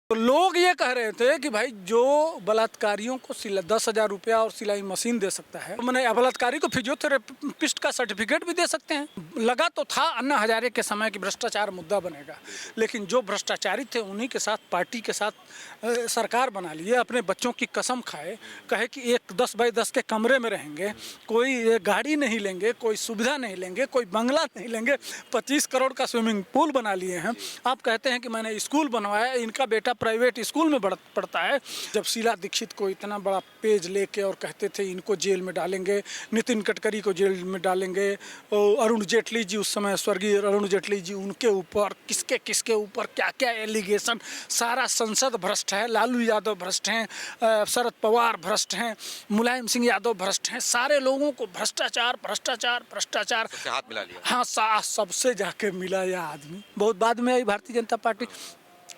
तो लोग ये कह रहे थे कि भाई जो बलात्कारियों को 10,000 रुपया और सिलाई मशीन दे सकता है, मैंने बलात्कारी को फिजियोथेरेपिस्ट का सर्टिफिकेट भी दे सकते हैं। लगा तो था अन्ना हजारे के समय कि भ्रष्टाचार मुद्दा बनेगा, लेकिन जो भ्रष्टाचारी थे उन्हीं के साथ पार्टी के साथ सरकार बना लिए, अपने बच्चों की कसम खाए, कहे कि एक 10 बाई 10 के कमरे में रहेंगे, कोई गाड़ी नहीं लेंगे, कोई सुविधा नहीं लेंगे, कोई बंगला नहीं लेंगे, 25 करोड़ का स्विमिंग पूल बना लिए हैं। आप कहते हैं कि मैंने स्कूल बनवाया, इनका बेटा प्राइवेट स्कूल में पढ़ता है। जब शीला दीक्षित को इतना बड़ा पेज लेके और कहते थे इनको जेल में डालेंगे, नितिन गडकरी को जेल में डालेंगे, और अरुण जेटली जी, उस समय स्वर्गीय अरुण जेटली जी, उनके ऊपर किसके ऊपर क्या क्या एलिगेशन, सारा संसद भ्रष्ट है, लालू यादव भ्रष्ट हैं, शरद पवार भ्रष्ट हैं, मुलायम सिंह यादव भ्रष्ट हैं, सारे लोगों को भ्रष्टाचार भ्रष्टाचार भ्रष्टाचार हाथ मिला लिया। हाँ, सबसे जाके मिला यह आदमी। बहुत बाद में आई भारतीय जनता पार्टी।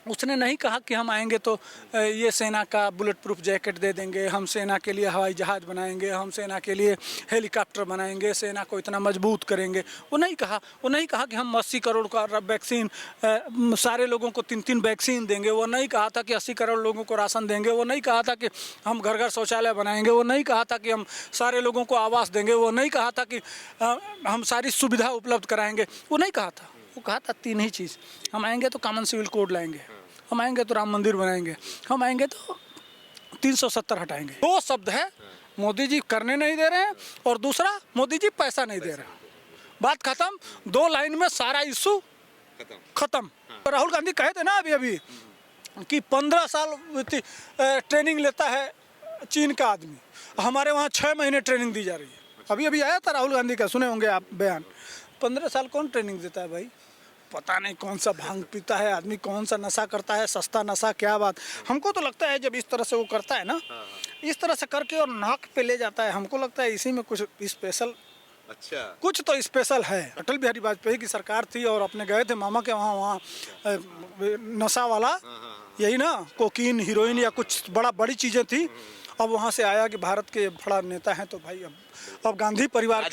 उसने नहीं कहा कि हम आएंगे तो ये सेना का बुलेट प्रूफ जैकेट दे देंगे, हम सेना के लिए हवाई जहाज़ बनाएंगे, हम सेना के लिए हेलीकॉप्टर बनाएंगे, सेना को इतना मजबूत करेंगे। वो नहीं कहा कि हम 80 करोड़ का वैक्सीन, सारे लोगों को 3-3 वैक्सीन देंगे। वो नहीं कहा था कि 80 करोड़ लोगों को राशन देंगे। वो नहीं कहा था कि हम घर घर शौचालय बनाएंगे। वो नहीं कहा था कि हम सारे लोगों को आवास देंगे। वो नहीं कहा था कि हम सारी सुविधा उपलब्ध कराएंगे। वो नहीं कहा था। वो कहा था 3 ही चीज़, हम आएंगे तो कॉमन सिविल कोड लाएंगे, हम आएंगे तो राम मंदिर बनाएंगे, हम आएंगे तो 370 हटाएंगे। 2 शब्द है, मोदी जी करने नहीं दे रहे हैं, और दूसरा मोदी जी पैसा नहीं दे रहे हैं। बात खत्म। 2 लाइन में सारा इशू खत्म। राहुल गांधी कहे थे ना अभी कि 15 साल ट्रेनिंग लेता है चीन का आदमी, हमारे वहाँ 6 महीने ट्रेनिंग दी जा रही है। अभी आया था राहुल गांधी का, सुने होंगे आप बयान। 15 साल कौन ट्रेनिंग देता है भाई? पता नहीं कौन सा भांग पीता है आदमी, कौन सा नशा करता है, सस्ता नशा, क्या बात। हमको तो लगता है जब इस तरह से वो करता है ना, इस तरह से करके और नाक पे ले जाता है, हमको लगता है इसी में कुछ स्पेशल, अच्छा कुछ तो स्पेशल है। अटल बिहारी वाजपेयी की सरकार थी और अपने गए थे मामा के वहाँ नशा वाला, यही ना, कोकीन, हीरोइन या कुछ बड़ी चीज़ें थी। अब वहाँ से आया कि भारत के बड़ा नेता हैं, तो भाई अब गांधी परिवार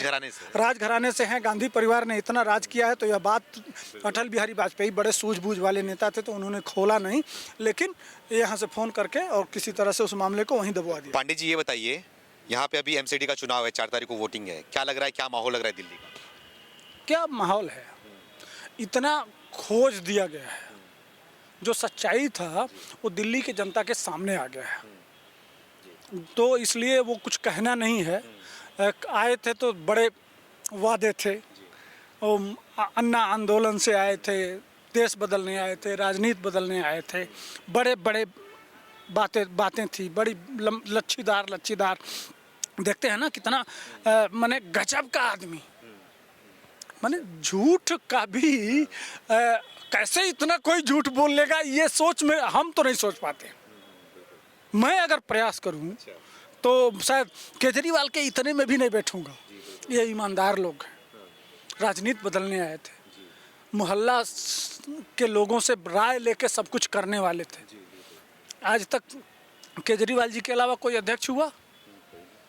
राजघराने से हैं, गांधी परिवार ने इतना राज किया है, तो यह बात, अटल बिहारी वाजपेयी बड़े सूझबूझ वाले नेता थे, तो उन्होंने खोला नहीं, लेकिन यहाँ से फ़ोन करके और किसी तरह से उस मामले को वहीं दबवा दिया। पांडे जी, ये बताइए, यहाँ पे अभी एमसीडी का चुनाव है, 4 तारीख को वोटिंग है, क्या लग रहा है, क्या माहौल लग रहा है दिल्ली का? क्या माहौल है? इतना खोज दिया गया है, जो सच्चाई था वो दिल्ली की जनता के सामने आ गया है, तो इसलिए वो कुछ कहना नहीं है। आए थे तो बड़े वादे थे, अन्ना आंदोलन से आए थे, देश बदलने आए थे, राजनीति बदलने आए थे, बड़े बड़े बातें थी, बड़ी लच्छीदार। देखते हैं ना कितना माने गजब का आदमी, माने झूठ का भी कैसे इतना कोई झूठ बोल लेगा, ये सोच में हम तो नहीं सोच पाते। मैं अगर प्रयास करूं तो शायद केजरीवाल के इतने में भी नहीं बैठूंगा। ये ईमानदार लोग हैं, राजनीति बदलने आए थे, मोहल्ला के लोगों से राय लेके सब कुछ करने वाले थे। आज तक केजरीवाल जी के अलावा कोई अध्यक्ष हुआ?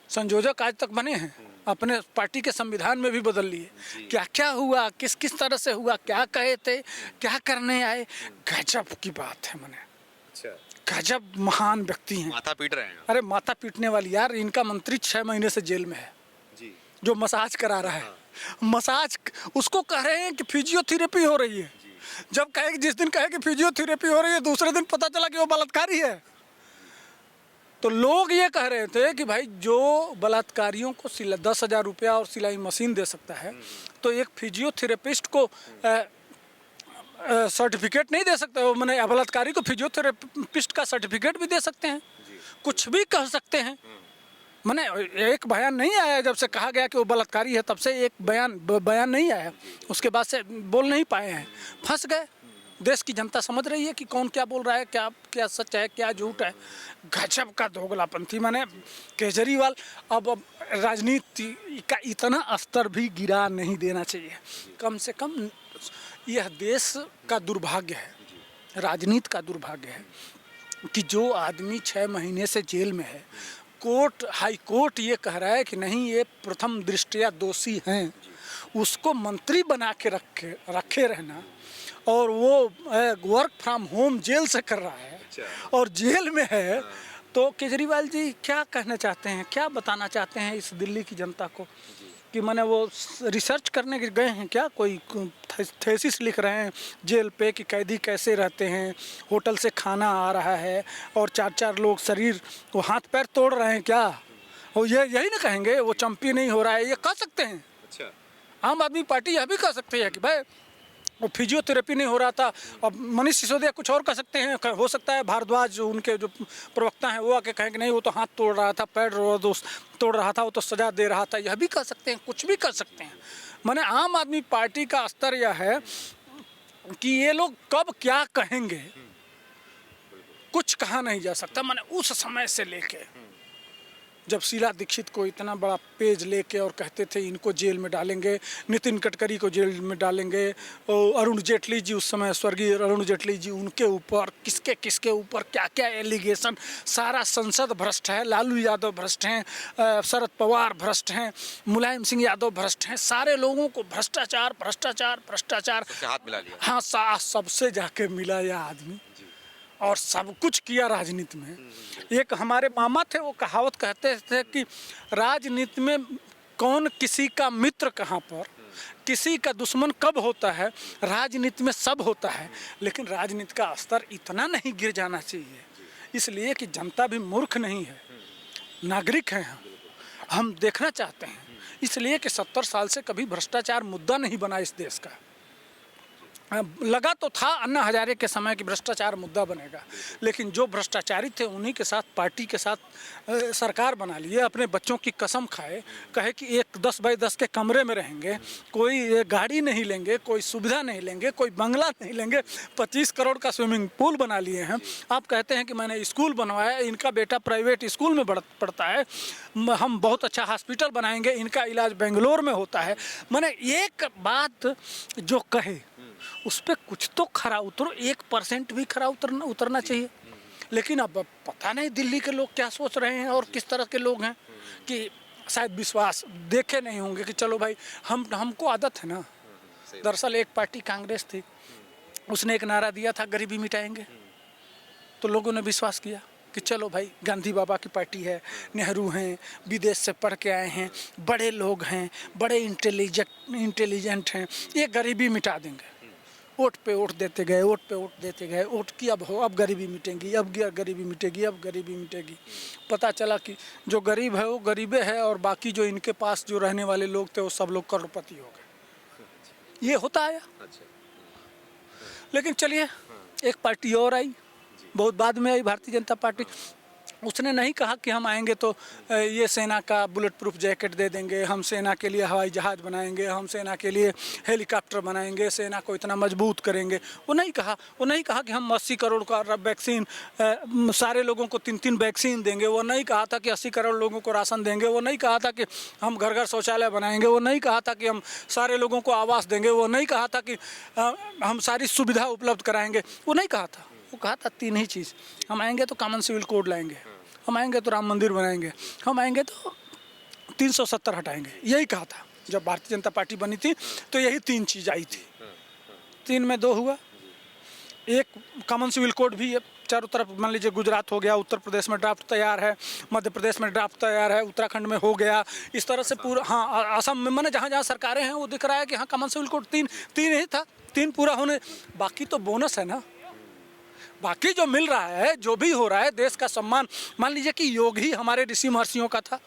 संयोजक आज तक बने हैं, अपने पार्टी के संविधान में भी बदल लिए। क्या क्या हुआ, किस तरह से हुआ, क्या कहे थे, क्या करने आए, गजब की बात है। मैंने गजब महान व्यक्ति हैं। माथा पीट रहे हैं। अरे माथा पीटने वाली यार, इनका मंत्री 6 महीने से जेल में है जी। जो मसाज करा रहा है, मसाज उसको कह रहे हैं कि फिजियोथेरेपी हो रही है। जब कहे, जिस दिन कहे कि फिजियोथेरेपी हो रही है, दूसरे दिन पता चला कि वो बलात्कारी है। तो लोग ये कह रहे थे कि भाई जो बलात्कारियों को 10,000 रुपया और सिलाई मशीन दे सकता है, तो एक फिजियोथेरेपिस्ट को सर्टिफिकेट नहीं दे सकते? मैंने बलात्कारी को फिजियोथेरेपिस्ट का सर्टिफिकेट भी दे सकते हैं, कुछ भी कह सकते हैं। मैंने एक बयान नहीं आया जब से कहा गया कि वो बलात्कारी है, तब से एक बयान नहीं आया, उसके बाद से बोल नहीं पाए हैं, फंस गए। देश की जनता समझ रही है कि कौन क्या बोल रहा है, क्या सच है, क्या झूठ है। गजब का दोगलापंथी। मैंने केजरीवाल अब राजनीति का इतना स्तर भी गिरा नहीं देना चाहिए। कम से कम यह देश का दुर्भाग्य है, राजनीति का दुर्भाग्य है कि जो आदमी 6 महीने से जेल में है, हाई कोर्ट ये कह रहा है कि नहीं, ये प्रथम दृष्टया दोषी हैं, उसको मंत्री बना के रखे रहना और वो वर्क फ्रॉम होम जेल से कर रहा है और जेल में है, तो केजरीवाल जी क्या कहना चाहते हैं, क्या बताना चाहते हैं इस दिल्ली की जनता को कि मैंने वो रिसर्च करने के गए हैं क्या, कोई थेसिस लिख रहे हैं जेल पे कि कैदी कैसे रहते हैं, होटल से खाना आ रहा है और 4-4 लोग शरीर वो हाथ पैर तोड़ रहे हैं क्या, वो ये यही ना कहेंगे वो चंपी नहीं हो रहा है, ये कह सकते हैं। अच्छा, आम आदमी पार्टी यह भी कह सकती है कि भाई वो फिजियोथेरेपी नहीं हो रहा था। अब मनीष सिसोदिया कुछ और कह सकते हैं, हो सकता है भारद्वाज उनके जो प्रवक्ता हैं वो आके कहें कि नहीं वो तो हाथ तोड़ रहा था, पैर तोड़ रहा था, वो तो सजा दे रहा था, यह भी कह सकते हैं, कुछ भी कर सकते हैं। माने आम आदमी पार्टी का स्तर यह है कि ये लोग कब क्या कहेंगे कुछ कहा नहीं जा सकता। माने उस समय से लेके जब शीला दीक्षित को इतना बड़ा पेज लेके और कहते थे इनको जेल में डालेंगे, नितिन गडकरी को जेल में डालेंगे, और अरुण जेटली जी उस समय स्वर्गीय अरुण जेटली जी, उनके ऊपर किसके किसके ऊपर क्या क्या एलिगेशन, सारा संसद भ्रष्ट है, लालू यादव भ्रष्ट हैं, शरद पवार भ्रष्ट हैं, मुलायम सिंह यादव भ्रष्ट हैं, सारे लोगों को भ्रष्टाचार भ्रष्टाचार भ्रष्टाचार सबसे हाथ मिला लिया। हाँ सबसे जाके मिला यह आदमी और सब कुछ किया राजनीति में। एक हमारे मामा थे, वो कहावत कहते थे कि राजनीति में कौन किसी का मित्र कहाँ पर, किसी का दुश्मन कब होता है, राजनीति में सब होता है, लेकिन राजनीति का स्तर इतना नहीं गिर जाना चाहिए, इसलिए कि जनता भी मूर्ख नहीं है, नागरिक हैं हम देखना चाहते हैं, इसलिए कि 70 साल से कभी भ्रष्टाचार मुद्दा नहीं बना इस देश का। लगा तो था अन्ना हजारे के समय कि भ्रष्टाचार मुद्दा बनेगा, लेकिन जो भ्रष्टाचारी थे उन्हीं के साथ पार्टी के साथ सरकार बना लिए, अपने बच्चों की कसम खाए, कहे कि एक 10 बाई 10 के कमरे में रहेंगे, कोई गाड़ी नहीं लेंगे, कोई सुविधा नहीं लेंगे, कोई बंगला नहीं लेंगे, 25 करोड़ का स्विमिंग पूल बना लिए हैं। आप कहते हैं कि मैंने स्कूल बनवाया, इनका बेटा प्राइवेट स्कूल में पढ़ता है, हम बहुत अच्छा हॉस्पिटल बनाएंगे, इनका इलाज बेंगलोर में होता है। मैंने एक बात जो कहे उस पर कुछ तो खरा उतरो, 1% भी खरा उतरना चाहिए। लेकिन अब पता नहीं दिल्ली के लोग क्या सोच रहे हैं और किस तरह के लोग हैं कि शायद विश्वास देखे नहीं होंगे कि चलो भाई हमको आदत है ना। दरअसल एक पार्टी कांग्रेस थी, उसने एक नारा दिया था गरीबी मिटाएंगे, तो लोगों ने विश्वास किया कि चलो भाई गांधी बाबा की पार्टी है, नेहरू हैं, विदेश से पढ़ के आए हैं, बड़े लोग हैं, बड़े इंटेलिजेंट हैं, ये गरीबी मिटा देंगे। वोट पे वोट देते गए, वोट पे वोट देते गए, वोट की अब गरीबी मिटेगी, अब गरीबी मिटेगी, अब गरीबी मिटेगी। पता चला कि जो गरीब है वो गरीबे है और बाकी जो इनके पास जो रहने वाले लोग थे वो सब लोग करोड़पति हो गए। ये होता आया। लेकिन चलिए एक पार्टी और आई, बहुत बाद में आई भारतीय जनता पार्टी। उसने नहीं कहा कि हम आएंगे तो ये सेना का बुलेट प्रूफ जैकेट दे देंगे, हम सेना के लिए हवाई जहाज़ बनाएंगे, हम सेना के लिए हेलीकॉप्टर बनाएंगे, सेना को इतना मजबूत करेंगे। वो नहीं कहा। वो नहीं कहा कि हम 80 करोड़ का वैक्सीन सारे लोगों को 3-3 वैक्सीन देंगे। वो नहीं कहा था कि 80 करोड़ लोगों को राशन देंगे। वो नहीं कहा था कि हम घर घर शौचालय बनाएंगे। वो नहीं कहा था कि हम सारे लोगों को आवास देंगे। वो नहीं कहा था कि हम सारी सुविधा उपलब्ध कराएंगे। वो नहीं कहा था। वो कहा था 3 ही चीज़, हम आएंगे तो कॉमन सिविल कोड लाएंगे, हम आएंगे तो राम मंदिर बनाएंगे, हम आएंगे तो 370 हटाएंगे। यही कहा था। जब भारतीय जनता पार्टी बनी थी तो यही 3 चीज़ आई थी। 3 में 2 हुआ। एक कॉमन सिविल कोड भी चारों तरफ, मान लीजिए गुजरात हो गया, उत्तर प्रदेश में ड्राफ्ट तैयार है, मध्य प्रदेश में ड्राफ्ट तैयार है, उत्तराखंड में हो गया, इस तरह से पूरा। हाँ, असम में मैंने जहाँ जहाँ सरकारें हैं वो दिख रहा है कि हाँ कॉमन सिविल कोड 3 ही था। 3 पूरा होने, बाकी तो बोनस है ना। बाकी जो मिल रहा है, जो भी हो रहा है, देश का सम्मान। मान लीजिए कि योग ही हमारे ऋषि महर्षियों का था,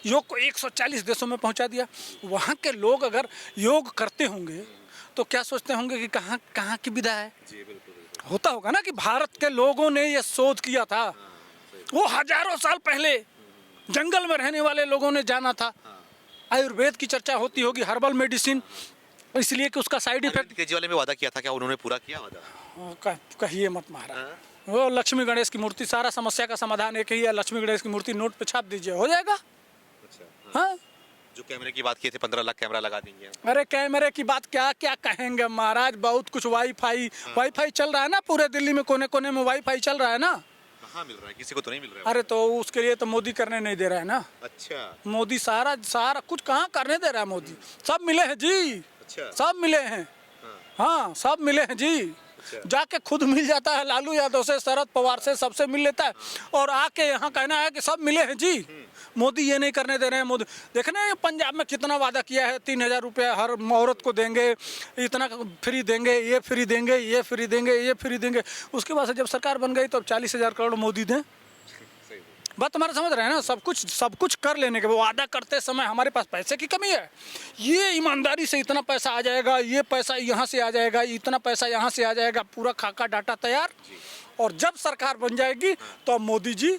योग को 140 देशों में पहुंचा दिया। वहाँ के लोग अगर योग करते होंगे तो क्या सोचते होंगे कि कहाँ की विधा है। होता होगा ना कि भारत के लोगों ने ये शोध किया था, वो हजारों साल पहले जंगल में रहने वाले लोगों ने जाना था। आयुर्वेद की चर्चा होती होगी, हर्बल मेडिसिन, इसलिए कि उसका साइड इफेक्ट। केजरीवाल में वादा किया था, क्या उन्होंने पूरा किया वादा? कहिए मत महाराज। वो लक्ष्मी गणेश की मूर्ति, सारा समस्या का समाधान एक ही है, लक्ष्मी गणेश की मूर्ति नोट पे छाप दीजिए, हो जाएगा। अच्छा, हाँ। जो कैमरे की बात की थी, 15 लाख कैमरा लगा देंगे। अरे कैमरे की बात क्या क्या कहेंगे महाराज, बहुत कुछ। वाईफाई चल रहा है ना पूरे दिल्ली में, कोने कोने में वाईफाई चल रहा है ना। कहाँ मिल रहा है? किसी को तो नहीं मिल रहा है। अरे तो उसके लिए तो मोदी करने नहीं दे रहा है ना। अच्छा, मोदी सारा कुछ कहाँ करने दे रहा है मोदी। सब मिले हैं जी। अच्छा, सब मिले हैं। हाँ सब मिले हैं जी, जाके खुद मिल जाता है, लालू यादव से, शरद पवार से, सबसे मिल लेता है और आके यहाँ कहना है कि सब मिले हैं जी, मोदी ये नहीं करने दे रहे हैं। मोदी देखने पंजाब में कितना वादा किया है, 3,000 रुपया हर औरत को देंगे, इतना फ्री देंगे, ये फ्री देंगे, ये फ्री देंगे, ये फ्री देंगे। उसके बाद से जब सरकार बन गई तो अब 40,000 करोड़ मोदी दें। बात हमारा समझ रहे हैं ना, सब कुछ कर लेने के वादा करते समय हमारे पास पैसे की कमी है, ये ईमानदारी से इतना पैसा आ जाएगा, ये पैसा यहाँ से आ जाएगा, इतना पैसा यहाँ से आ जाएगा, पूरा खाका डाटा तैयार। और जब सरकार बन जाएगी तो मोदी जी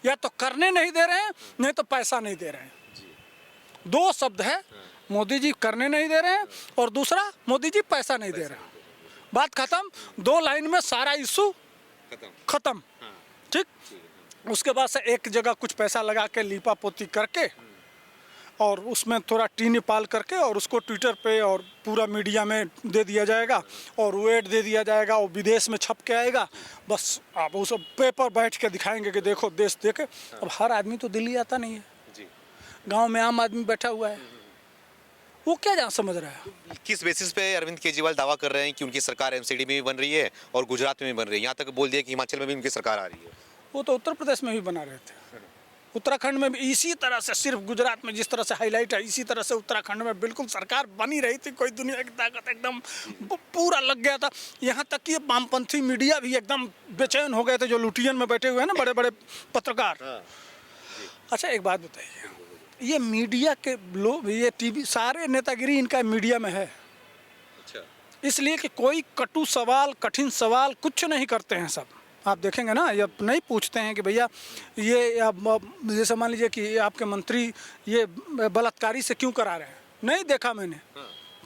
या तो करने नहीं दे रहे हैं, नहीं तो पैसा नहीं दे रहे हैं। दो शब्द है, मोदी जी करने नहीं दे रहे हैं और दूसरा मोदी जी पैसा नहीं दे रहे हैं। बात खत्म, 2 लाइन में सारा इशू खत्म। ठीक, उसके बाद से एक जगह कुछ पैसा लगा के लीपा पोती करके और उसमें थोड़ा टी निपाल करके और उसको ट्विटर पे और पूरा मीडिया में दे दिया जाएगा और वेट दे दिया जाएगा और विदेश में छप के आएगा। बस आप उस पेपर बैठ के दिखाएंगे कि देखो देश देखे। अब हर आदमी तो दिल्ली आता नहीं है, गांव में आम आदमी बैठा हुआ है, वो क्या जान समझ रहा है। किस बेसिस पे अरविंद केजरीवाल दावा कर रहे हैं कि उनकी सरकार एमसीडी में भी बन रही है और गुजरात में भी बन रही है, यहाँ तक बोल दिया कि हिमाचल में भी उनकी सरकार आ रही है। वो तो उत्तर प्रदेश में भी बना रहे थे, उत्तराखंड में भी इसी तरह से, सिर्फ गुजरात में जिस तरह से हाईलाइट है इसी तरह से उत्तराखंड में बिल्कुल सरकार बनी रही थी। कोई दुनिया की ताकत एकदम पूरा लग गया था, यहाँ तक कि वामपंथी मीडिया भी एकदम बेचैन हो गए थे, जो लुटियन में बैठे हुए हैं ना बड़े बड़े पत्रकार। अच्छा एक बात बताइए, ये मीडिया के लोग, ये टीवी, सारे नेतागिरी इनका मीडिया में है, इसलिए कि कोई कटु सवाल, कठिन सवाल कुछ नहीं करते हैं। सब आप देखेंगे ना, ये नहीं पूछते हैं कि भैया ये जैसे मान लीजिए कि आपके मंत्री ये बलात्कारी से क्यों करा रहे हैं, नहीं देखा मैंने,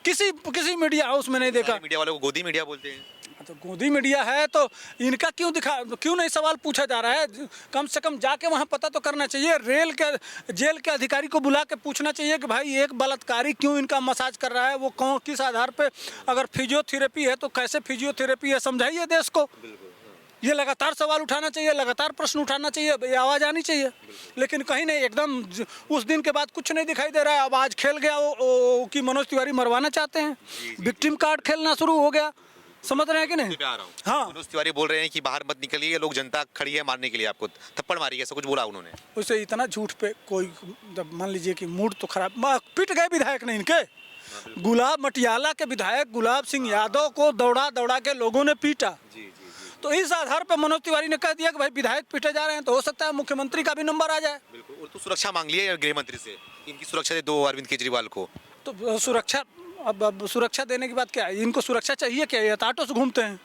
किसी मीडिया हाउस में नहीं देखा। मीडिया वालों को गोदी मीडिया बोलते हैं। तो गोदी मीडिया है तो इनका क्यों नहीं सवाल पूछा जा रहा है। कम से कम जाके वहाँ पता तो करना चाहिए, जेल के अधिकारी को बुला के पूछना चाहिए कि भाई एक बलात्कारी क्यों इनका मसाज कर रहा है, वो किस आधार पे, अगर फिजियोथेरेपी है तो कैसे फिजियोथेरेपी है, समझाइए देश को। ये लगातार सवाल उठाना चाहिए, लगातार प्रश्न उठाना चाहिए, ये आवाज़ आनी चाहिए। लेकिन कहीं नहीं, एकदम उस दिन के बाद कुछ नहीं दिखाई दे रहा है। अब आज खेल गया वो कि मनोज तिवारी मरवाना चाहते हैं, विक्टिम कार्ड खेलना शुरू हो गया, समझ रहे हैं कि नहीं। हाँ, मनोज तिवारी बोल रहे हैं कि बाहर मत निकलिए, लोग जनता खड़ी है मारने के लिए, आपको थप्पड़ मारी, ऐसा कुछ बोला उन्होंने। उसे इतना झूठ पे कोई, जब मान लीजिए कि मूड तो खराब, पिट गए विधायक ने इनके, गुलाब मटियाला के विधायक गुलाब सिंह यादव को दौड़ा के लोगों ने पीटा। तो इस आधार पर मनोज तिवारी ने कह दिया कि भाई विधायक पीटे जा रहे हैं तो हो सकता है मुख्यमंत्री का भी नंबर आ जाए। बिल्कुल, और तो सुरक्षा मांग ली है गृह मंत्री से, इनकी सुरक्षा दे दो अरविंद केजरीवाल को। तो सुरक्षा, अब सुरक्षा देने की बात क्या है, इनको सुरक्षा चाहिए क्या, ये ऑटो से घूमते हैं।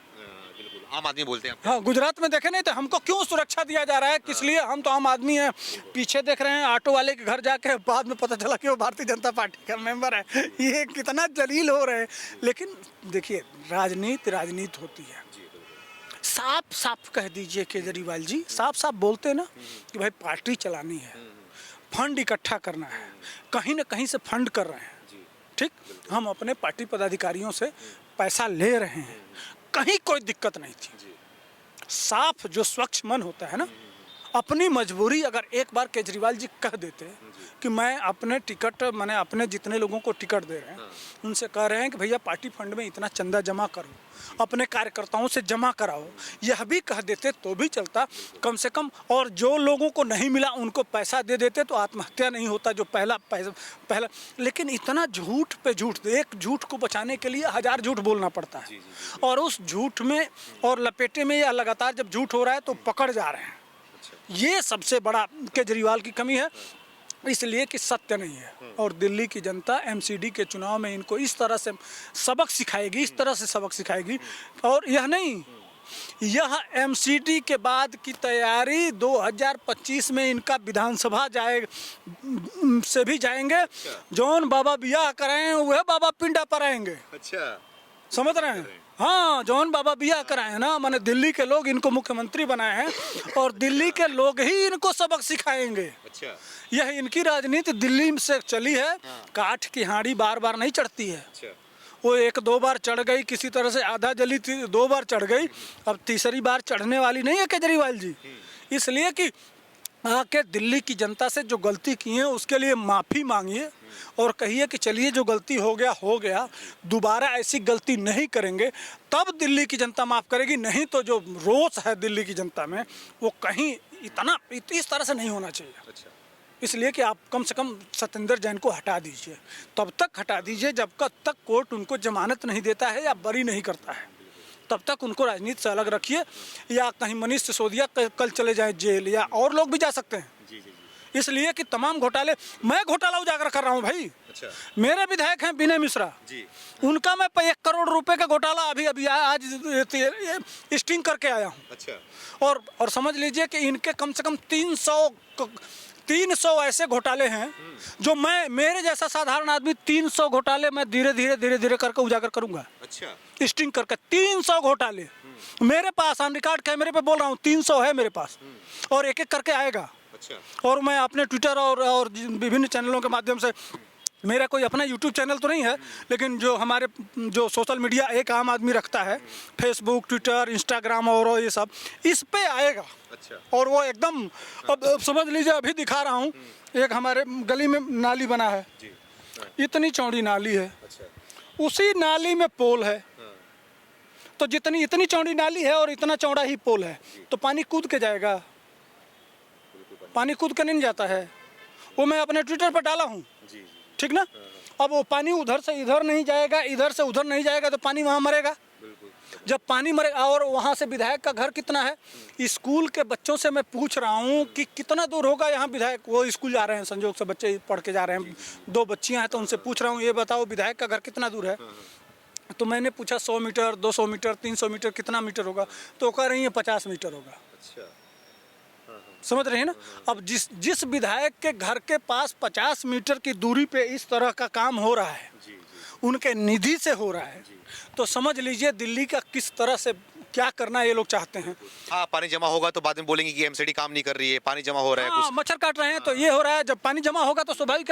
बिल्कुल, आम आदमी बोलते हैं। हाँ, गुजरात में देखे नहीं तो हमको क्यों सुरक्षा दिया जा रहा है, किस लिए, हम तो आम आदमी हैं। पीछे देख रहे हैं ऑटो वाले के घर जाके, बाद में पता चला कि वो भारतीय जनता पार्टी का मेंबर है। ये कितना जलील हो रहे हैं। लेकिन देखिए, राजनीति होती है। साफ साफ कह दीजिए केजरीवाल जी, साफ साफ बोलते ना कि भाई पार्टी चलानी है, फंड इकट्ठा करना है, कहीं ना कहीं से फंड कर रहे हैं। ठीक, हम अपने पार्टी पदाधिकारियों से पैसा ले रहे हैं, कहीं कोई दिक्कत नहीं थी। साफ जो स्वच्छ मन होता है ना, अपनी मजबूरी अगर एक बार केजरीवाल जी कह देते कि मैं अपने टिकट, मैंने अपने जितने लोगों को टिकट दे रहे हैं उनसे कह रहे हैं कि भैया पार्टी फंड में इतना चंदा जमा करो, अपने कार्यकर्ताओं से जमा कराओ, यह भी कह देते तो भी चलता कम से कम। और जो लोगों को नहीं मिला उनको पैसा दे देते तो आत्महत्या नहीं होता, जो पहला। लेकिन इतना झूठ पे झूठ, एक झूठ को बचाने के लिए 1000 झूठ बोलना पड़ता है। और उस झूठ में और लपेटे में या लगातार जब झूठ हो रहा है तो पकड़ जा रहे हैं। ये सबसे बड़ा केजरीवाल की कमी है, इसलिए कि सत्य नहीं है। और दिल्ली की जनता एमसीडी के चुनाव में इनको इस तरह से सबक सिखाएगी, इस तरह से सबक सिखाएगी। और यह नहीं, यह एमसीडी के बाद की तैयारी 2025 में इनका विधानसभा से भी जाएंगे। जौन बाबा बियाह कराए वह बाबा पिंडा पर आएंगे। अच्छा, समझ रहे हैं। हाँ, जौन बाबा बियाह कराए हैं ना, मैंने दिल्ली के लोग इनको मुख्यमंत्री बनाए हैं और दिल्ली के लोग ही इनको सबक सिखाएंगे। अच्छा, यह इनकी राजनीति दिल्ली से चली है। काठ की हांडी बार बार नहीं चढ़ती है। अच्छा, वो 1-2 बार चढ़ गई, किसी तरह से आधा जली थी, 2 बार चढ़ गई, अब तीसरी बार चढ़ने वाली नहीं है केजरीवाल जी। इसलिए कि आके दिल्ली की जनता से जो गलती की है उसके लिए माफ़ी मांगिए और कहिए कि चलिए जो गलती हो गया, दोबारा ऐसी गलती नहीं करेंगे, तब दिल्ली की जनता माफ़ करेगी। नहीं तो जो रोष है दिल्ली की जनता में वो कहीं इस तरह से नहीं होना चाहिए। अच्छा। इसलिए कि आप कम से कम सत्येंद्र जैन को हटा दीजिए, तब तक हटा दीजिए जब तक कोर्ट उनको जमानत नहीं देता है या बरी नहीं करता है, तब तक उनको राजनीति से अलग रखिए। या कहीं मनीष सिसोदिया कल चले जाएं जेल, या और लोग भी जा सकते हैं। इसलिए कि तमाम घोटाले, मैं घोटाला उजागर कर रहा हूं भाई। अच्छा। मेरे विधायक हैं विनय मिश्रा जी। उनका मैं 1 करोड़ रुपए का घोटाला अभी आज स्टिंग करके आया हूं। अच्छा। और समझ लीजिए कि इनके कम से कम 300 ऐसे घोटाले हैं जो मेरे जैसा साधारण आदमी 300 घोटाले मैं धीरे धीरे करके उजागर करूंगा। अच्छा। स्टिंग करके 300 घोटाले मेरे पास ऑन रिकॉर्ड कैमरे पे बोल रहा हूँ, 300 है मेरे पास और एक एक करके आएगा। अच्छा। और मैं अपने ट्विटर और विभिन्न चैनलों के माध्यम से, मेरा कोई अपना यूट्यूब चैनल तो नहीं है, लेकिन जो हमारे जो सोशल मीडिया एक आम आदमी रखता है, फेसबुक, ट्विटर, इंस्टाग्राम और ये सब, इस पे आएगा। अच्छा। और वो एकदम अब समझ लीजिए अभी दिखा रहा हूँ, एक हमारे गली में नाली बना है जी। इतनी चौड़ी नाली है। अच्छा। उसी नाली में पोल है। तो इतनी चौड़ी नाली है और इतना चौड़ा ही पोल है, तो पानी कूद के जाएगा? पानी कूद के नहीं जाता है। वो मैं अपने ट्विटर पर डाला हूँ, ठीक ना। अब वो पानी उधर से इधर नहीं जाएगा, इधर से उधर नहीं जाएगा, तो पानी वहाँ मरेगा। जब पानी मरेगा, और वहाँ से विधायक का घर कितना है? स्कूल के बच्चों से मैं पूछ रहा हूँ कि कितना दूर होगा यहाँ विधायक, वो स्कूल जा रहे हैं, संजोग से बच्चे पढ़ के जा रहे हैं, 2 बच्चियाँ हैं, तो उनसे पूछ रहा हूँ ये बताओ विधायक का घर कितना दूर है? तो मैंने पूछा 100 मीटर, 200 मीटर, 300 मीटर, कितना मीटर होगा? तो कह रही है 50 मीटर होगा। अच्छा। समझ रहे हैं ना। अब जिस विधायक के घर के पास 50 मीटर की दूरी पे इस तरह का काम हो रहा है, उनके निधि से हो रहा है, तो समझ लीजिए दिल्ली का किस तरह से क्या करना ये लोग चाहते हैं। हाँ, पानी जमा होगा तो बाद में बोलेंगे कि एमसीडी काम नहीं कर रही है, पानी जमा हो रहा है हाँ, कुछ। मच्छर काट रहे हैं तो ये हो रहा है। जब पानी जमा होगा तो स्वाभाविक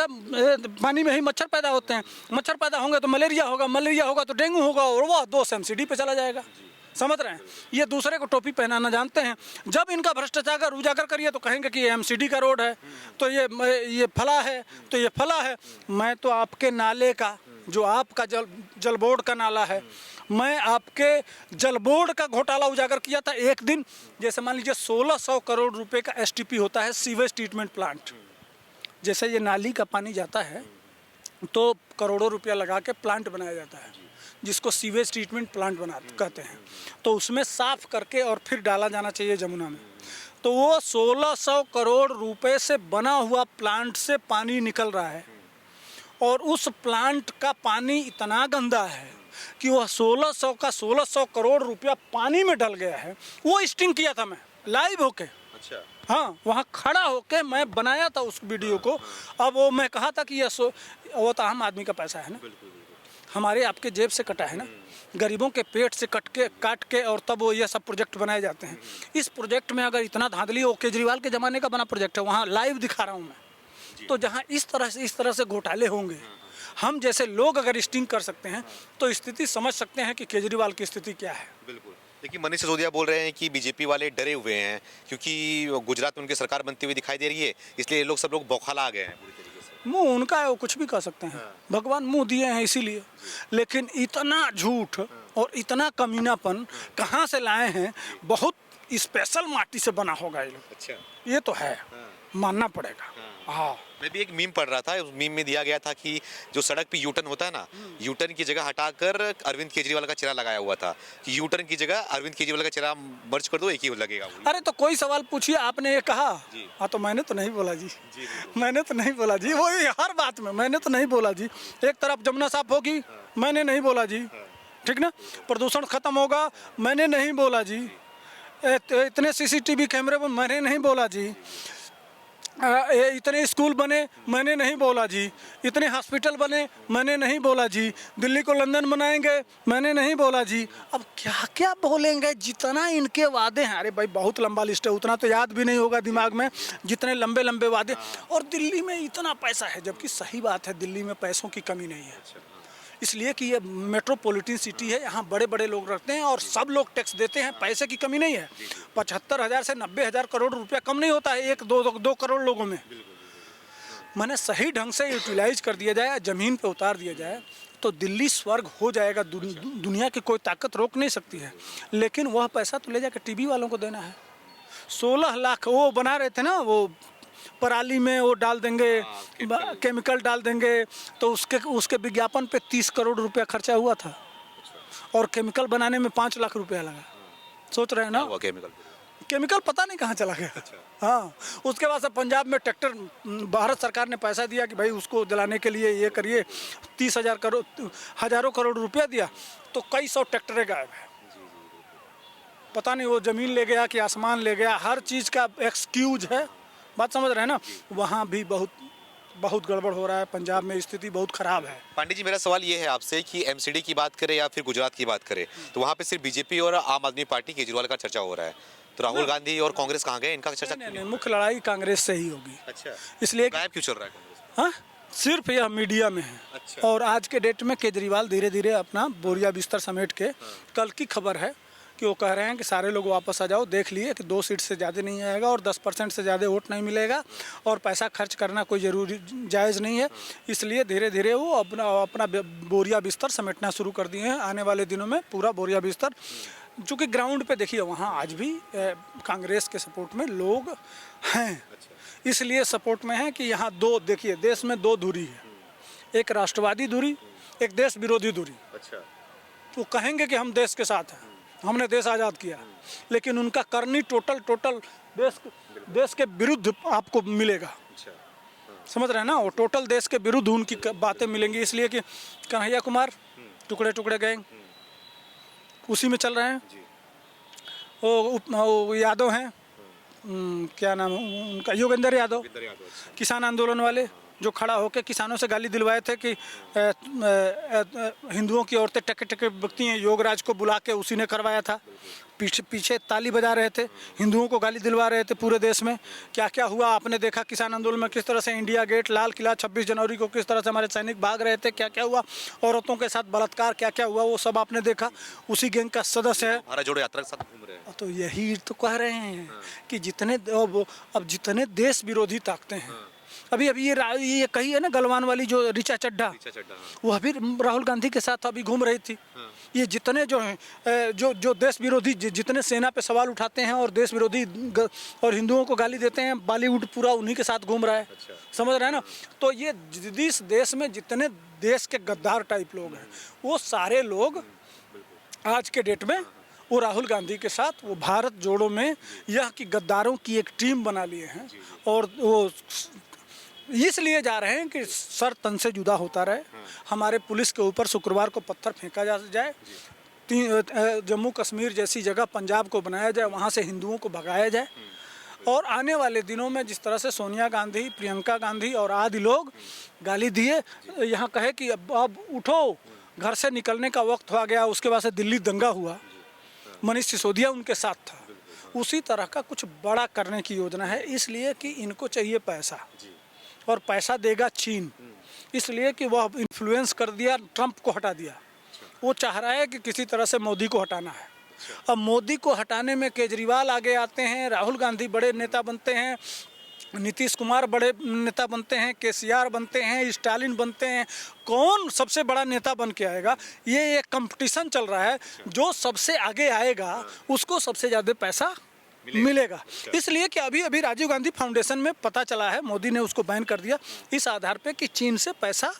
पानी में ही मच्छर पैदा होते हैं, मच्छर पैदा होंगे तो मलेरिया होगा तो डेंगू होगा, और वह 2 एमसीडी पे चला जाएगा। समझ रहे हैं, ये दूसरे को टोपी पहनाना जानते हैं। जब इनका भ्रष्टाचार उजागर करिए तो कहेंगे कि ये एमसीडी का रोड है, तो ये फला है, तो ये फला है। मैं तो आपके नाले का, जो आपका जल बोर्ड का नाला है, मैं आपके जल बोर्ड का घोटाला उजागर किया था एक दिन। जैसे मान लीजिए 1600 करोड़ रुपए का एसटीपी होता है, सीवेज ट्रीटमेंट प्लांट। जैसे ये नाली का पानी जाता है तो करोड़ों रुपया लगा के प्लांट बनाया जाता है, जिसको सीवेज ट्रीटमेंट प्लांट कहते हैं। तो उसमें साफ करके और फिर डाला जाना चाहिए जमुना में। तो वो 1600 करोड़ रुपए से बना हुआ प्लांट से पानी निकल रहा है, और उस प्लांट का पानी इतना गंदा है कि वह 1600 करोड़ रुपया पानी में डल गया है। वो स्टिंग किया था मैं लाइव होके। अच्छा। हाँ, वहाँ खड़ा होके मैं बनाया था उस वीडियो को। अब वो मैं कहा था कि वो तो आम आदमी का पैसा है ना, हमारे आपके जेब से कटा है ना, गरीबों के पेट से काट के और तब वो ये सब प्रोजेक्ट बनाए जाते हैं। इस प्रोजेक्ट में अगर इतना धांधली, वो केजरीवाल के ज़माने का बना प्रोजेक्ट है, वहाँ लाइव दिखा रहा हूँ मैं। तो जहाँ इस तरह से घोटाले होंगे, हम जैसे लोग अगर स्टिंग कर सकते हैं तो स्थिति समझ सकते हैं कि केजरीवाल की स्थिति क्या है। बिल्कुल। देखिए, मनीष सिसोदिया बोल रहे हैं कि बीजेपी वाले डरे हुए हैं क्योंकि गुजरात में उनकी सरकार बनती हुई दिखाई दे रही है, इसलिए सब लोग बौखला आ गए हैं पूरी तरीके से। मुंह उनका है, वो कुछ भी कह सकते हैं। भगवान मुंह दिए हैं इसीलिए। लेकिन इतना झूठ और इतना कमीनापन कहाँ से लाए हैं? बहुत स्पेशल माटी से बना होगा ये लोग। अच्छा। ये तो है, मानना पड़ेगा। हाँ, मैं भी एक मीम पढ़ रहा था, उस मीम में दिया गया था कि जो सड़क पे यूटर्न होता है ना, यूटर्न की जगह हटाकर अरविंद केजरीवाल का चेहरा लगाया हुआ था कि यूटर्न की जगह अरविंद केजरीवाल का चेहरा मर्ज कर दो, एक ही लगेगा वो। अरे तो कोई सवाल पूछिए, आपने ये कहा? हाँ, तो मैंने तो नहीं बोला जी। मैंने तो नहीं बोला जी, वो हर बात में मैंने तो नहीं बोला जी। एक तरफ जमुना साफ होगी, मैंने नहीं बोला जी, ठीक ना। प्रदूषण खत्म होगा, मैंने नहीं बोला जी। इतने सीसीटीवी कैमरे पर, मैंने नहीं बोला जी। इतने स्कूल बने, मैंने नहीं बोला जी। इतने हॉस्पिटल बने, मैंने नहीं बोला जी। दिल्ली को लंदन बनाएंगे, मैंने नहीं बोला जी। अब क्या क्या बोलेंगे, जितना इनके वादे हैं। अरे भाई बहुत लंबा लिस्ट है, उतना तो याद भी नहीं होगा दिमाग में, जितने लंबे लंबे वादे। और दिल्ली में इतना पैसा है, जबकि सही बात है दिल्ली में पैसों की कमी नहीं है। इसलिए कि ये मेट्रोपॉलिटन सिटी है, यहाँ बड़े बड़े लोग रहते हैं और सब लोग टैक्स देते हैं, पैसे की कमी नहीं है। 75,000 से 90,000 करोड़ रुपया कम नहीं होता है एक दो करोड़ लोगों में। मैंने सही ढंग से यूटिलाइज कर दिया जाए, ज़मीन पे उतार दिया जाए तो दिल्ली स्वर्ग हो जाएगा। दुनिया की कोई ताकत रोक नहीं सकती है। लेकिन वह पैसा तो ले जाकर टीवी वालों को देना है। 16 लाख वो बना रहे थे ना, वो पराली में वो डाल देंगे, केमिकल डाल देंगे, तो उसके विज्ञापन पे 30 करोड़ रुपया खर्चा हुआ था और केमिकल बनाने में 5 लाख रुपया लगा। सोच रहे हैं ना, केमिकल पता नहीं कहाँ चला गया। हाँ, उसके बाद से पंजाब में ट्रैक्टर भारत सरकार ने पैसा दिया कि भाई उसको जलाने के लिए ये करिए, 30,000 करोड़, हज़ारों करोड़ रुपया दिया, तो कई सौ ट्रैक्टरें गायब है। पता नहीं वो ज़मीन ले गया कि आसमान ले गया, हर चीज़ का एक्सक्यूज है। बात समझ रहे हैं ना। वहाँ भी बहुत गड़बड़ हो रहा है। पंजाब में स्थिति बहुत ख़राब है। पांडे जी, मेरा सवाल ये है आपसे कि एमसीडी की बात करें या फिर गुजरात की बात करें, तो वहाँ पे सिर्फ बीजेपी और आम आदमी पार्टी केजरीवाल का चर्चा हो रहा है, तो राहुल गांधी और कांग्रेस कहाँ गए? इनका चर्चा नहीं, मुख्य लड़ाई कांग्रेस से ही होगी। अच्छा, इसलिए गायब क्यों चल रहा है कांग्रेस? हाँ, सिर्फ यह मीडिया में है। अच्छा। और आज के डेट में केजरीवाल धीरे धीरे अपना बोरिया बिस्तर समेट के, कल की खबर है कि वो कह रहे हैं कि सारे लोग वापस आ जाओ, देख लिए कि 2 सीट से ज़्यादा नहीं आएगा और 10% से ज़्यादा वोट नहीं मिलेगा और पैसा खर्च करना कोई ज़रूरी जायज़ नहीं है। इसलिए धीरे धीरे वो अपना बोरिया बिस्तर समेटना शुरू कर दिए हैं। आने वाले दिनों में पूरा बोरिया बिस्तर, चूँकि ग्राउंड पे देखिए वहाँ आज भी कांग्रेस के सपोर्ट में लोग हैं। इसलिए सपोर्ट में है कि यहाँ दो, देखिए देश में 2 धुरी है, एक राष्ट्रवादी धुरी, एक देश विरोधी धुरी। अच्छा, वो कहेंगे कि हम देश के साथ हैं, हमने देश आज़ाद किया, लेकिन उनका करनी टोटल देश के विरुद्ध आपको मिलेगा। समझ रहे हैं ना, वो टोटल देश के विरुद्ध उनकी बातें मिलेंगी। इसलिए कि कन्हैया कुमार टुकड़े टुकड़े गैंग उसी में चल रहे हैं। वो यादव हैं, क्या नाम उनका, योगेंद्र यादव, किसान आंदोलन वाले, जो खड़ा होकर किसानों से गाली दिलवाए थे कि हिंदुओं की औरतें टके टके बकती हैं, योगराज को बुला के उसी ने करवाया था। पीछे ताली बजा रहे थे, हिंदुओं को गाली दिलवा रहे थे पूरे देश में। क्या क्या हुआ आपने देखा किसान आंदोलन में, किस तरह से इंडिया गेट, लाल किला, 26 जनवरी को किस तरह से हमारे सैनिक भाग रहे थे, क्या क्या हुआ, औरतों के साथ बलात्कार क्या क्या हुआ, वो सब आपने देखा। उसी गैंग का सदस्य है। भारत जोड़ो यात्रा के साथ घूम रहे हैं। तो यही तो कह रहे हैं कि जितने देश विरोधी ताकतें हैं, अभी ये कही है ना गलवान वाली जो ऋचा चड्ढा, वो अभी राहुल गांधी के साथ अभी घूम रही थी। ये जितने जो हैं जो देश विरोधी, जितने सेना पे सवाल उठाते हैं और देश विरोधी और हिंदुओं को गाली देते हैं, बॉलीवुड पूरा उन्हीं के साथ घूम रहा है। समझ रहे हैं ना। तो ये जिस देश में जितने देश के गद्दार टाइप लोग हैं, वो सारे लोग आज के डेट में वो राहुल गांधी के साथ वो भारत जोड़ो में यह कि गद्दारों की एक टीम बना लिए हैं और वो इसलिए जा रहे हैं कि सर तन से जुदा होता रहे। हमारे पुलिस के ऊपर शुक्रवार को पत्थर फेंका जाए, जम्मू कश्मीर जैसी जगह पंजाब को बनाया जाए, वहाँ से हिंदुओं को भगाया जाए। और आने वाले दिनों में जिस तरह से सोनिया गांधी, प्रियंका गांधी और आदि लोग गाली दिए, यहाँ कहे कि अब उठो, घर से निकलने का वक्त हो गया। उसके बाद से दिल्ली दंगा हुआ, मनीष सिसोदिया उनके साथ था। उसी तरह का कुछ बड़ा करने की योजना है, इसलिए कि इनको चाहिए पैसा और पैसा देगा चीन, इसलिए कि वह इन्फ्लुएंस कर दिया, ट्रंप को हटा दिया। वो चाह रहा है कि किसी तरह से मोदी को हटाना है। अब मोदी को हटाने में केजरीवाल आगे आते हैं, राहुल गांधी बड़े नेता बनते हैं, नीतीश कुमार बड़े नेता बनते हैं, केसीआर बनते हैं, स्टालिन बनते हैं। कौन सबसे बड़ा नेता बन के आएगा, ये एक कंपटीशन चल रहा है। जो सबसे आगे आएगा उसको सबसे ज़्यादा पैसा मिलेगा। इसलिए कि अभी राजीव गांधी फाउंडेशन में पता चला है, मोदी ने उसको बैन कर दिया इस आधार पे कि चीन से पैसा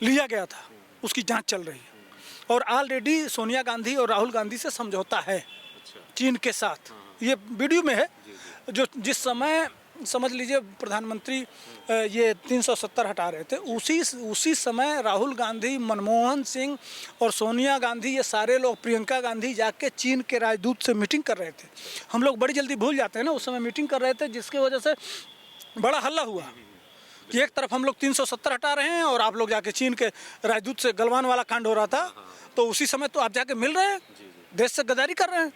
लिया गया था, उसकी जांच चल रही है। और ऑलरेडी सोनिया गांधी और राहुल गांधी से समझौता है चीन के साथ। ये वीडियो में है, जो जिस समय समझ लीजिए प्रधानमंत्री ये 370 हटा रहे थे, उसी समय राहुल गांधी, मनमोहन सिंह और सोनिया गांधी, ये सारे लोग, प्रियंका गांधी जाके चीन के राजदूत से मीटिंग कर रहे थे। हम लोग बड़ी जल्दी भूल जाते हैं ना, उस समय मीटिंग कर रहे थे, जिसकी वजह से बड़ा हल्ला हुआ कि एक तरफ हम लोग 370 हटा रहे हैं और आप लोग जाके चीन के राजदूत से गलवान वाला कांड हो रहा था। तो उसी समय तो आप जाके मिल रहे हैं, देश से गद्दारी कर रहे हैं।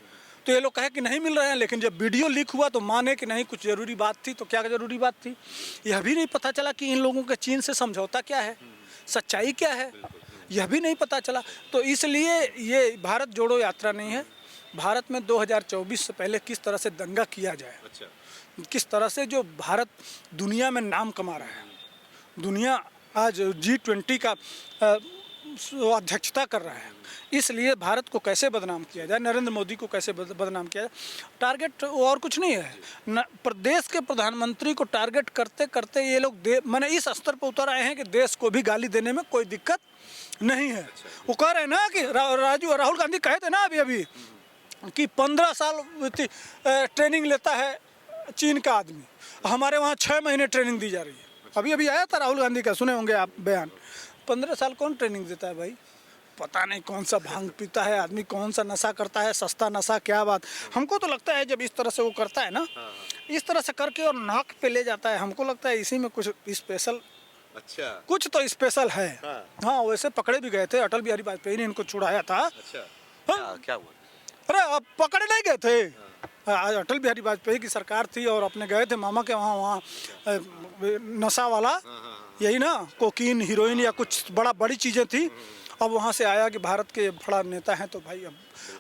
तो ये लोग कहे कि नहीं मिल रहे हैं, लेकिन जब वीडियो लीक हुआ तो माने कि नहीं, कुछ ज़रूरी बात थी। तो क्या ज़रूरी बात थी, यह भी नहीं पता चला कि इन लोगों के चीन से समझौता क्या है, सच्चाई क्या है। यह भी नहीं पता चला। तो इसलिए ये भारत जोड़ो यात्रा नहीं है। भारत में 2024 से पहले किस तरह से दंगा किया जाए, किस तरह से जो भारत दुनिया में नाम कमा रहा है, दुनिया आज G20 का अध्यक्षता कर रहा है, इसलिए भारत को कैसे बदनाम किया जाए, नरेंद्र मोदी को कैसे बदनाम किया जाए। टारगेट और कुछ नहीं है। प्रदेश के प्रधानमंत्री को टारगेट करते करते ये लोग मैंने इस स्तर पर उतर आए हैं कि देश को भी गाली देने में कोई दिक्कत नहीं है। वो कह रहे हैं ना कि राहुल गांधी कहे थे ना अभी कि 15 साल ट्रेनिंग लेता है चीन का आदमी, हमारे वहाँ 6 महीने ट्रेनिंग दी जा रही है। अभी आया था राहुल गांधी का, सुने होंगे आप बयान। 15 साल कौन ट्रेनिंग देता है भाई? पता नहीं कौन सा भांग पीता है आदमी, कौन सा नशा करता है, सस्ता नशा, क्या बात। हमको तो लगता है जब इस तरह से वो करता है ना, इस तरह से करके और नाक पे ले जाता है, हमको लगता है इसी में कुछ स्पेशल, कुछ तो स्पेशल है। हाँ, वैसे पकड़े भी गए थे, अटल बिहारी वाजपेयी ने इनको छुड़ाया था। क्या हुआ? अरे अब पकड़े नहीं गए थे, आज अटल बिहारी वाजपेयी की सरकार थी और अपने गए थे मामा के वहाँ नशा वाला, यही ना, कोकीन, हीरोइन या कुछ बड़ी चीज़ें थी। अब वहाँ से आया कि भारत के बड़ा नेता हैं, तो भाई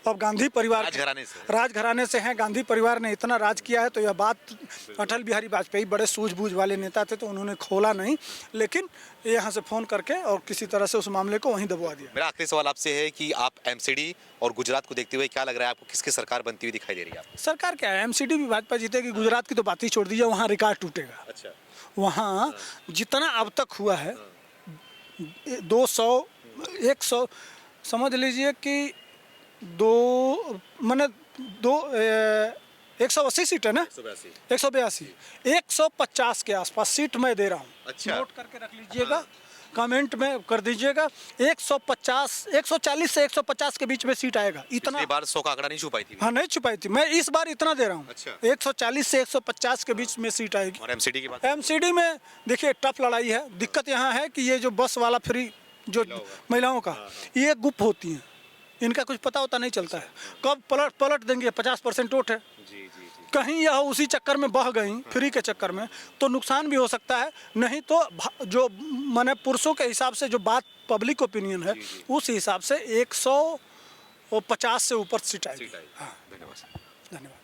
अब गांधी परिवार राजघराने से हैं, गांधी परिवार ने इतना राज किया है, तो यह बात, अटल बिहारी वाजपेयी बड़े सूझबूझ वाले नेता थे, तो उन्होंने खोला नहीं, लेकिन यहाँ से फ़ोन करके और किसी तरह से उस मामले को वहीं दबवा दिया। मेरा आखिरी सवाल आपसे है कि आप एमसीडी और गुजरात को देखते हुए क्या लग रहा है आपको, किसकी सरकार बनती हुई दिखाई दे रही है आपको? सरकार क्या है, एमसीडी भी भाजपा जीतेगी, गुजरात की तो बात ही छोड़ दीजिए, वहाँ रिकॉर्ड टूटेगा। अच्छा, वहाँ जितना अब तक हुआ है 200 100 समझ लीजिए कि 180 सीट है ना, 182 150 के आसपास सीट मैं दे रहा हूँ। अच्छा, नोट करके रख लीजिएगा, कमेंट में कर दीजिएगा। 140 से 150 के बीच में सीट आएगा। इतना बार 100 का आंकड़ा नहीं छुपाई थी। हाँ, नहीं छुपाई थी, मैं इस बार इतना दे रहा हूँ। अच्छा। 140 से 150 के बीच में सीट आएगी। और एमसीडी की बात? एमसीडी में देखिए टफ लड़ाई है। दिक्कत यहाँ है कि ये जो बस वाला फ्री जो महिलाओं का, ये गुप्त होती हैं, इनका कुछ पता होता नहीं चलता है, कब पलट देंगे। 50% वोट है, कहीं यह उसी चक्कर में बह गई, फ्री के चक्कर में, तो नुकसान भी हो सकता है। नहीं तो जो माने पुरुषों के हिसाब से जो बात पब्लिक ओपिनियन है, उस हिसाब से 150 से ऊपर सीट आएगी। हाँ, धन्यवाद।